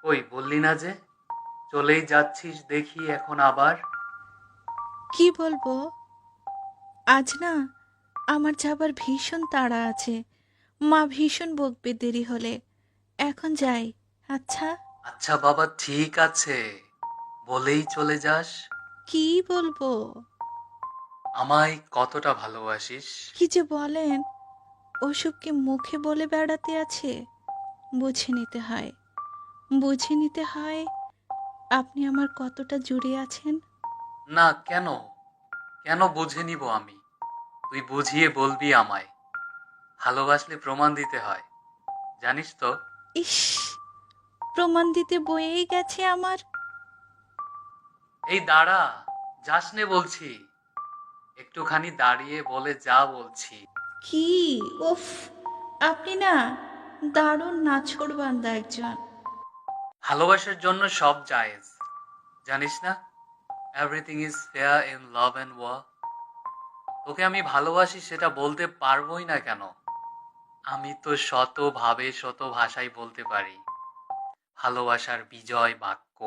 ওই বললি না যে চলেই যাচ্ছিস দেখি এখন আবার? কি বলবো? আজ না আমার যাবার ভীষণ তাড়া আছে। মা ভীষণ বকবে দেরি হলে। এখন যাই। আচ্ছা? আচ্ছা বাবা, ঠিক আছে, বলেই চলে যাস। কি বলবো? আমায় কতটা ভালোবাসিস? কি যে বলেন! ওসব কি মুখে বলে বেড়াতে আছে? বুঝে নিতে হয়। বুঝে নিতে হয় আপনি আমার কতটা জুড়ে আছেন। না, কেন? কেন বুঝে নিব আমি? তুই বুঝিয়ে বলবি আমায়। ভালোবাসলে প্রমাণ দিতে হয়, জানিস তো? ইস! প্রমাণ দিতে বয়েই গেছে আমার। এই দাঁড়া, যাস নে বলছি। একটুখানি দাঁড়িয়ে বলে যা বলছি। কি? উফ! আপনি না দারুণ নাছোড়বান্দা একজন। ভালোবাসার জন্য সব জায়েজ, জানিস না? Everything is fair in love and war. তোকে আমি ভালোবাসি সেটা বলতে পারবোই না কেন? আমি তো শত ভাবে শত ভাষায় বলতে পারি ভালোবাসার বিজয় বাক্য।